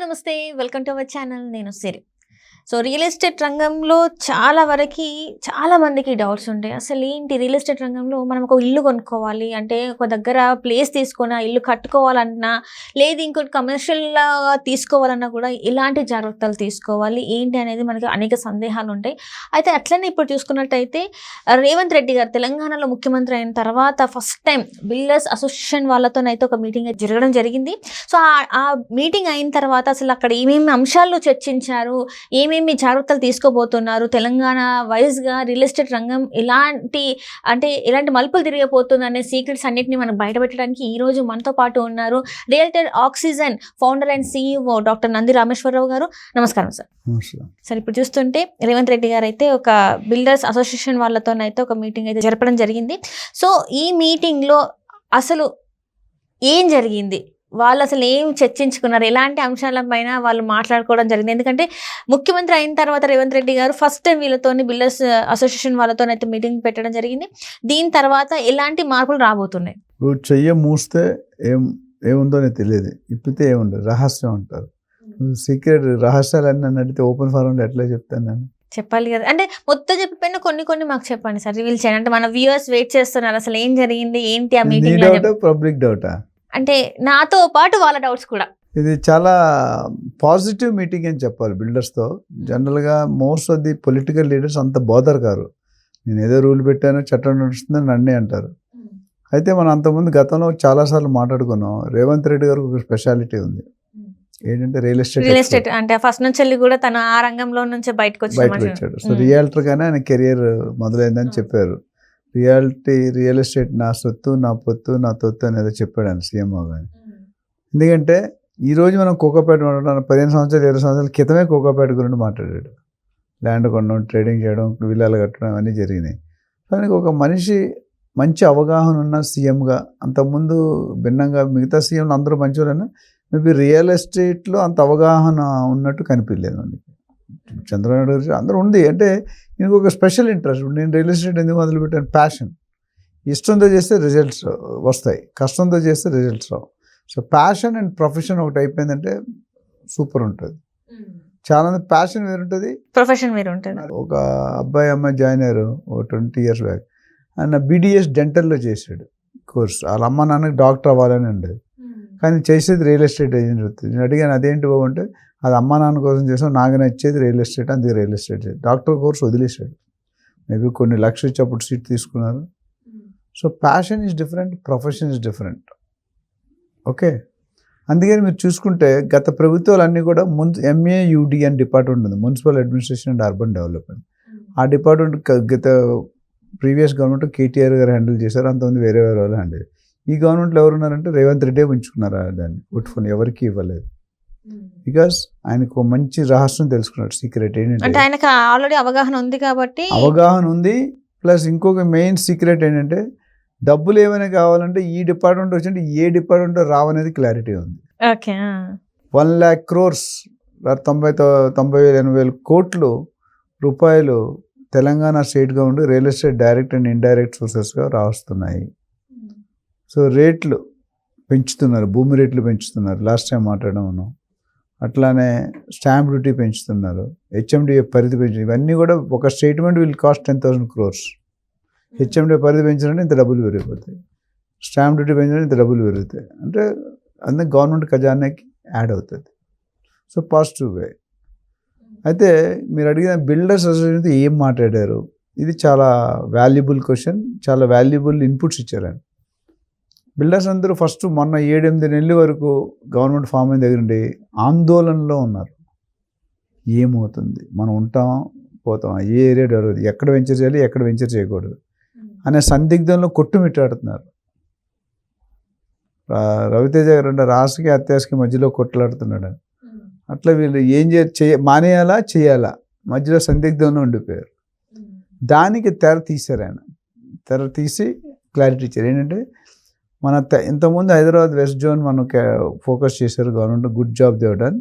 నమస్తే welcome to our channel. నేను సిరి. So real estate రంగంలో చాలా మందికి డౌట్స్ ఉంటాయి. అసలు ఏంటి రియల్ ఎస్టేట్ రంగంలో మనం ఒక ఇల్లు కొనుక్కోవాలి అంటే ఒక దగ్గర ప్లేస్ తీసుకొని ఆ ఇల్లు కట్టుకోవాలన్నా లేదు ఇంకోటి కమర్షియల్గా తీసుకోవాలన్నా కూడా ఎలాంటి జాగ్రత్తలు తీసుకోవాలి ఏంటి అనేది మనకి అనేక సందేహాలు ఉంటాయి. అయితే అట్లనే ఇప్పుడు చూసుకున్నట్టయితే రేవంత్ రెడ్డి గారు తెలంగాణలో ముఖ్యమంత్రి అయిన తర్వాత ఫస్ట్ టైం బిల్డర్స్ అసోసియేషన్ వాళ్ళతోనైతే ఒక మీటింగ్ జరగడం జరిగింది. సో ఆ మీటింగ్ అయిన తర్వాత అసలు అక్కడ ఏమేమి అంశాలు చర్చించారు, ఏమేమి జాగ్రత్తలు తీసుకోబోతున్నారు, తెలంగాణ వైజ్గా రియల్ ఎస్టేట్ రంగం ఎలాంటి మలుపులు తిరిగిపోతుంది అనే సీక్రెట్స్ అన్నింటినీ మనం బయటపెట్టడానికి ఈరోజు మనతో పాటు ఉన్నారు realtor oxygen founder and CEO doctor Nandi Rameshwar Rao గారు. నమస్కారం సార్. సార్ ఇప్పుడు చూస్తుంటే రేవంత్ రెడ్డి గారు అయితే ఒక బిల్డర్స్ అసోసియేషన్ వాళ్ళతోనైతే ఒక మీటింగ్ అయితే జరపడం జరిగింది. సో ఈ మీటింగ్లో అసలు ఏం జరిగింది, వాళ్ళు అసలు ఏం చర్చించుకున్నారు, ఎలాంటి అంశాలపైన వాళ్ళు మాట్లాడుకోవడం జరిగింది? ఎందుకంటే ముఖ్యమంత్రి అయిన తర్వాత రేవంత్ రెడ్డి గారు ఫస్ట్ టైం వీళ్ళతోని బిల్డర్స్ అసోసియేషన్ వాళ్ళతోనైతే మీటింగ్ పెట్టడం జరిగింది. దీని తర్వాత ఎలాంటి మార్పులు రాబోతున్నాయి? నువ్వు చెయ్య మూస్తే ఏముందో తెలియదు, ఇప్పితే ఏముండదు, రహస్యం అంటారు. సీక్రెట్ రహస్యాలన్నీ అడిగితే ఓపెన్ ఫారంలో ఎట్లా చెప్తాను నేను? చెప్పాలి కదా, అంటే మొత్తం చెప్పిపోయినా కొన్ని మాకు చెప్పండి సార్, రివీల్ చేయండి. అంటే మన వ్యూవర్స్ వెయిట్ చేస్తున్నారు, అసలు ఏం జరిగింది ఏంటి ఆ మీటింగ్? పబ్లిక్ డౌటా? అంటే నాతో పాటు వాళ్ళ డౌట్స్ కూడా. ఇది చాలా పాజిటివ్ మీటింగ్ అని చెప్పాలి. బిల్డర్స్తో జనరల్గా most of the political leaders అంత బోదర్ కారు. నేను ఏదో రూల్ పెట్టాను, చట్టం నడుస్తుందని నన్నే అంటారు. అయితే మనం అంతకుముందు గతంలో చాలాసార్లు మాట్లాడుకున్నాం. రేవంత్ రెడ్డి గారికి ఒక స్పెషాలిటీ ఉంది, ఏంటంటే రియల్ ఎస్టేట్ అంటే ఫస్ట్ నుంచి కూడా తను ఆ రంగంలో నుంచి బయటకు వచ్చాడు. సో రియాల్టర్గానే ఆయన కెరియర్ మొదలైందని చెప్పారు. రియల్ ఎస్టేట్ నా సొత్తు, నా పొత్తు, నా తొత్తు అనేది చెప్పాడు ఆయన సీఎంఓ గారు. ఎందుకంటే ఈరోజు మనం కోకాపేట 15 సంవత్సరాలు 20 సంవత్సరాల క్రితమే కోకాపేట గురించి మాట్లాడాడు. ల్యాండ్ కొనడం, ట్రేడింగ్ చేయడం, విల్లాలు కట్టడం అన్నీ జరిగినాయి. దానికి ఒక మనిషి మంచి అవగాహన ఉన్న సీఎంగా, అంతకుముందు భిన్నంగా మిగతా సీఎంలు అందరూ మంచివారైనా మేబీ రియల్ ఎస్టేట్లో అంత అవగాహన ఉన్నట్టు కనిపించలేదు మనకి. చంద్రబాబు నాయుడు గారు అందరూ ఉంది అంటే ఇంకొక ఒక స్పెషల్ ఇంట్రెస్ట్. నేను రియల్ ఎస్టేట్ ఎందుకు మొదలుపెట్టాను? ప్యాషన్. ఇష్టంతో చేస్తే రిజల్ట్స్ వస్తాయి, కష్టంతో చేస్తే results Rao. So passion and profession ఒకటి అయిపోయిందంటే సూపర్ ఉంటుంది. చాలా మంది ప్యాషన్ వేరు ఉంటుంది, ప్రొఫెషన్ వేరు ఉంటుంది. ఒక అమ్మాయి జాయిన్ అయ్యారు ఒక 20 years బ్యాక్. ఆయన BDS డెంటల్లో చేశాడు కోర్స్. వాళ్ళ అమ్మ నాన్నకి డాక్టర్ అవ్వాలని ఉండేది, కానీ చేసేది రియల్ ఎస్టేట్ ఏజెంట్ అవుతుంది. నేను అడిగాను అదేంటి బాబు అంటే, అది అమ్మ నాన్న కోసం చేసాం, నాకు నచ్చేది రియల్ ఎస్టేట్, అందుకే రియల్ ఎస్టేట్ చేసి డాక్టర్ కోర్స్ వదిలేశాడు. మేబీ కొన్ని లక్షలు ఇచ్చి అప్పుడు సీట్ తీసుకున్నారు. So passion is different, profession is different. Okay, అందుకని మీరు చూసుకుంటే గత ప్రభుత్వాలన్నీ కూడా MAUD అని డిపార్ట్మెంట్ ఉంది, municipal administration and urban development. ఆ డిపార్ట్మెంట్ గత ప్రీవియస్ గవర్నమెంట్ KTR గారు హ్యాండిల్ చేశారు, అంతమంది వేరే వాళ్ళు హ్యాండిల్. ఈ గవర్నమెంట్లో ఎవరున్నారంటే రేవంత్ రెడ్డి ఉంచుకున్నారు దాన్ని, పెట్టుకుని ఎవరికి ఇవ్వలేదు. బికాస్ ఆయనకు మంచి రహస్యం తెలుసుకున్నాడు, సీక్రెట్ ఏంటంటే ఆయనకు ఆల్రెడీ అవగాహన ఉంది కాబట్టి. అవగాహన ఉంది, ప్లస్ ఇంకొక మెయిన్ సీక్రెట్ ఏంటంటే డబ్బులు ఏమైనా కావాలంటే ఈ డిపార్ట్మెంట్ వచ్చింటే ఏ డిపార్ట్మెంట్ రావనేది క్లారిటీ ఉంది. 1 lakh crores 90,000-80,000 కోట్లు రూపాయలు Telangana state government real estate direct and indirect సోర్సెస్గా రాస్తున్నాయి. సో రేట్లు పెంచుతున్నారు, భూమి రేట్లు పెంచుతున్నారు, లాస్ట్ టైం మాట్లాడడం మనం. అట్లానే స్టాంప్ డ్యూటీ పెంచుతున్నారు, HMDA పరిధి పెంచు, ఇవన్నీ కూడా ఒక statement will cost 10,000 crores. HMDA పరిధి పెంచాలంటే ఇంత డబ్బులు పెరిగిపోతాయి, స్టాంప్ డ్యూటీ పెంచాలంటే ఇంత డబ్బులు పెరుగుతాయి. అంటే అందుకే గవర్నమెంట్ ఖజానాకి యాడ్ అవుతుంది. So positive way. అయితే మీరు అడిగిన బిల్డర్స్ అసోసియేషన్ ఏం మాట్లాడారు, ఇది చాలా వాల్యుబుల్ క్వశ్చన్, చాలా వాల్యుబుల్ ఇన్పుట్స్ ఇచ్చారండి. బిల్డర్స్ అందరూ ఫస్ట్ మొన్న 7-8 నెలల వరకు గవర్నమెంట్ ఫామ్ అయిన దగ్గర నుండి ఆందోళనలో ఉన్నారు. ఏమవుతుంది, మనం ఉంటాం పోతాం, ఏ ఏరియా డెవలప్, ఎక్కడ వెంచర్ చేయాలి, ఎక్కడ వెంచర్ చేయకూడదు అనే సందిగ్ధంలో కొట్టుమిట్టాడుతున్నారు. రవితేజ గారు అంటే రాష్ట్రకి అత్యాశకి మధ్యలో కొట్లాడుతున్నాడు. అట్లా వీళ్ళు ఏం మానేయాలా చేయాలా మధ్యలో సందిగ్ధంలో ఉండిపోయారు. దానికి తెర తీశారు ఆయన. తెర తీసి క్లారిటీ ఇచ్చారు. ఏంటంటే మన ఇంతకుముందు హైదరాబాద్ వెస్ట్ జోన్ మనం ఫోకస్ చేశారు గవర్నమెంట్, గుడ్ జాబ్ దేవడన్.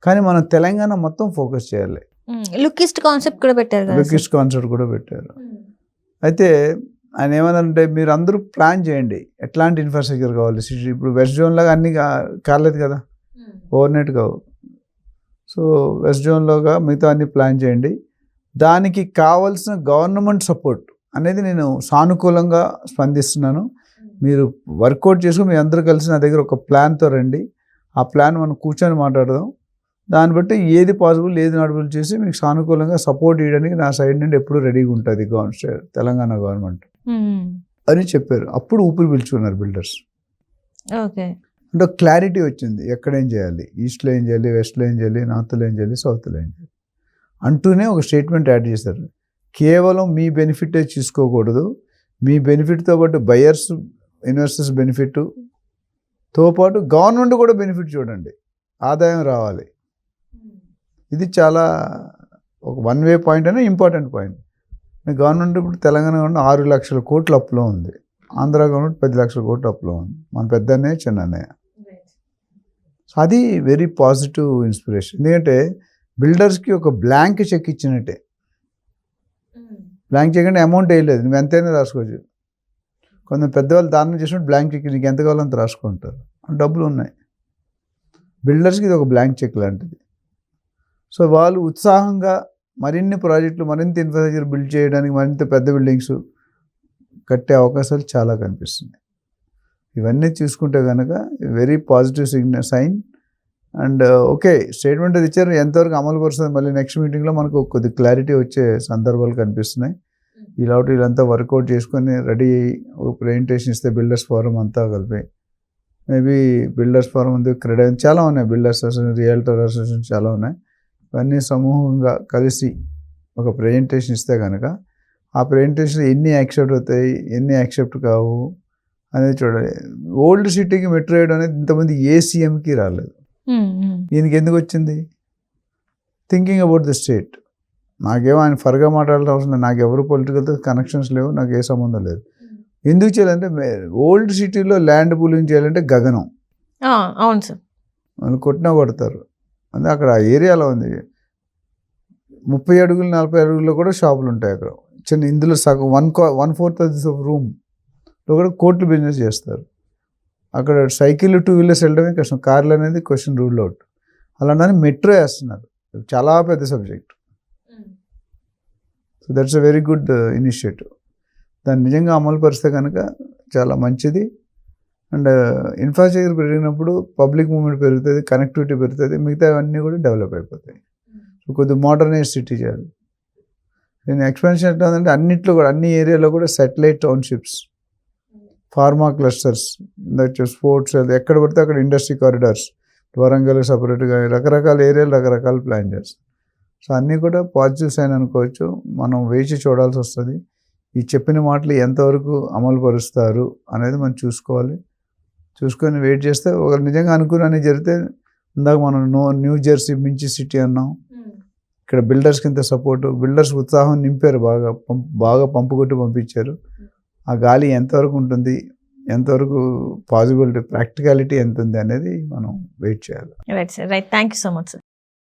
కానీ మనం తెలంగాణ మొత్తం ఫోకస్ చేయాలి. లుకిస్ట్ కాన్సెప్ట్ కూడా పెట్టారు. అయితే ఆయన ఏమన్నారంటే మీరు అందరూ ప్లాన్ చేయండి ఎట్లాంటి ఇన్ఫ్రాస్ట్రక్చర్ కావాలి. ఇప్పుడు వెస్ట్ జోన్ లాగా అన్ని కాలేదు కదా, ఓవర్నైట్ కావు. సో వెస్ట్ జోన్లోగా మిగతా అన్ని ప్లాన్ చేయండి. దానికి కావాల్సిన గవర్నమెంట్ సపోర్ట్ అనేది నేను సానుకూలంగా స్పందిస్తున్నాను. మీరు వర్కౌట్ చేసుకుని మీ అందరూ కలిసి నా దగ్గర ఒక ప్లాన్తో రండి. ఆ ప్లాన్ మనం కూర్చొని మాట్లాడదాం. దాన్ని బట్టి ఏది పాసిబుల్ ఏది నాటబుల్ చేసి మీకు సానుకూలంగా సపోర్ట్ చేయడానికి నా సైడ్ నుండి ఎప్పుడూ రెడీగా ఉంటుంది తెలంగాణ గవర్నమెంట్ అని చెప్పారు. అప్పుడు ఊపిరి పీల్చుకున్నారు బిల్డర్స్. ఓకే. అంటే క్లారిటీ వచ్చింది, ఎక్కడేం చేయాలి, ఈస్ట్లో ఏం చేయాలి, వెస్ట్లో ఏం చేయాలి, నార్త్లో ఏం చేయాలి, సౌత్లో ఏం చేయాలి అంటూనే ఒక స్టేట్మెంట్ యాడ్ చేశారు. కేవలం మీ బెనిఫిటే చూసుకోకూడదు, మీ బెనిఫిట్తో పాటు బయర్స్ ఇన్వెస్టర్స్ బెనిఫిట్తో పాటు గవర్నమెంట్ కూడా బెనిఫిట్ చూడండి, ఆదాయం రావాలి. ఇది చాలా ఒక వన్ వే పాయింట్ అనే ఇంపార్టెంట్ పాయింట్. గవర్నమెంట్ ఇప్పుడు తెలంగాణ గవర్నమెంట్ 6 లక్షల కోట్ల అప్పులో ఉంది, ఆంధ్ర గవర్నమెంట్ 10 లక్షల కోట్ల అప్పులో ఉంది, మన పెద్దన్నయ్య చిన్నన్నయ్య. సో అది వెరీ పాజిటివ్ ఇన్స్పిరేషన్. ఎందుకంటే బిల్డర్స్కి ఒక బ్లాంక్ చెక్ ఇచ్చినట్టే. బ్లాంక్ చెక్ అంటే అమౌంట్ వేయలేదు, నువ్వు ఎంతైనా రాసుకోవచ్చు. కొంత పెద్దవాళ్ళు దానం చేసినట్టు బ్లాంక్ చెక్ నీకు ఎంత కావాలో అంత రాసుకుంటారు, డబ్బులు ఉన్నాయి. బిల్డర్స్కి ఇది ఒక బ్లాంక్ చెక్ లాంటిది. సో వాళ్ళు ఉత్సాహంగా మరిన్ని ప్రాజెక్టులు, మరింత ఇన్ఫ్రాస్ట్రక్చర్ బిల్డ్ చేయడానికి, మరింత పెద్ద బిల్డింగ్స్ కట్టే అవకాశాలు చాలా కనిపిస్తున్నాయి. ఇవన్నీ చూసుకుంటే కనుక very positive sign. And okay, statement అది ఇచ్చారు, ఎంతవరకు అమలు పరుస్తుంది మళ్ళీ నెక్స్ట్ మీటింగ్లో మనకు కొద్ది క్లారిటీ వచ్చే సందర్భాలు కనిపిస్తున్నాయి. ఇలాంటి వీళ్ళంతా వర్కౌట్ చేసుకొని రెడీ ఒక ప్రెజెంటేషన్ ఇస్తే బిల్డర్స్ ఫోరం అంతా కలిపి, మేబీ బిల్డర్స్ ఫోరం ఉంది, క్రెడిట్ చాలా ఉన్నాయి, బిల్డర్స్ అసోసియేషన్, రియల్టర్ అసోసియేషన్ చాలా ఉన్నాయి. ఇవన్నీ సమూహంగా కలిసి ఒక ప్రెజెంటేషన్ ఇస్తే కనుక ఆ ప్రెజెంటేషన్ ఎన్ని యాక్సెప్ట్ అవుతాయి, ఎన్ని యాక్సెప్ట్ కావు అనేది చూడాలి. ఓల్డ్ సిటీకి మెట్రో వేయడం అనేది ఇంతమంది ఏ సీఎంకి రాలేదు, ఈయనకి ఎందుకు వచ్చింది? Thinking about the state. నాకేమో ఆయన ఫర్గా మాట్లాడాల్సిన అవసరం లేదు, నాకు ఎవరు పొలిటికల్తో కనెక్షన్స్ లేవు, నాకు ఏ సంబంధం లేదు. ఎందుకు చేయాలంటే ఓల్డ్ సిటీలో ల్యాండ్ పూలింగ్ చేయాలంటే గగనం. అవును సార్, వాళ్ళు కొట్టినా కొడతారు. అంటే అక్కడ ఆ ఏరియాలో ఉంది 30 అడుగులు 40 అడుగుల్లో కూడా షాపులు ఉంటాయి అక్కడ. చిన్న ఇందులో సగం 1/4 ఆఫ్ రూమ్లో కూడా కోట్లు బిజినెస్ చేస్తారు. అక్కడ సైకిల్ 2 వీలర్స్ వెళ్ళడమే కష్టం, కార్లు అనేది క్వశ్చన్ రూల్ అవుట్. అలాంటి మెట్రో వేస్తున్నారు, చాలా పెద్ద subject. So that's a very good initiative. దాన్ని నిజంగా అమలు పరిస్తే కనుక చాలా మంచిది. అండ్ ఇన్ఫ్రాస్ట్రక్చర్ పెరిగినప్పుడు పబ్లిక్ మూవ్మెంట్ పెరుగుతుంది, కనెక్టివిటీ పెరుగుతుంది, మిగతా అవన్నీ కూడా డెవలప్ అయిపోతాయి. సో కొద్దిగా మోడర్నైజ్ సిటీ చేయాలి. నేను ఎక్స్పెన్షన్ ఎట్లా ఉందంటే అన్నింటిలో కూడా, అన్ని ఏరియాలో కూడా satellite townships, pharma clusters, sports, ఎక్కడ పడితే అక్కడ ఇండస్ట్రీ కారిడార్స్, వరంగల్ సపరేట్గా రకరకాల ఏరియాలు రకరకాల ప్లాన్ చేస్తారు. సో అన్నీ కూడా పాజిటివ్ సైన్ అనుకోవచ్చు. మనం వేచి చూడాల్సి వస్తుంది, ఈ చెప్పిన మాటలు ఎంతవరకు అమలు పరుస్తారు అనేది మనం చూసుకోవాలి. చూసుకొని వెయిట్ చేస్తే ఒక నిజంగా అనుకుని జరిగితే, ఇందాక మనం న్యూ జెర్సీ మించి సిటీ అన్నాం, ఇక్కడ బిల్డర్స్కి ఇంత సపోర్టు, బిల్డర్స్ ఉత్సాహం నింపారు, బాగా పంపు కొట్టి పంపించారు. ఆ గాలి ఎంతవరకు ఉంటుంది, ఎంతవరకు పాసిబిలిటీ, ప్రాక్టికాలిటీ ఎంత ఉంది అనేది మనం వెయిట్ చేయాలి. Right sir, right. Thank you so much sir.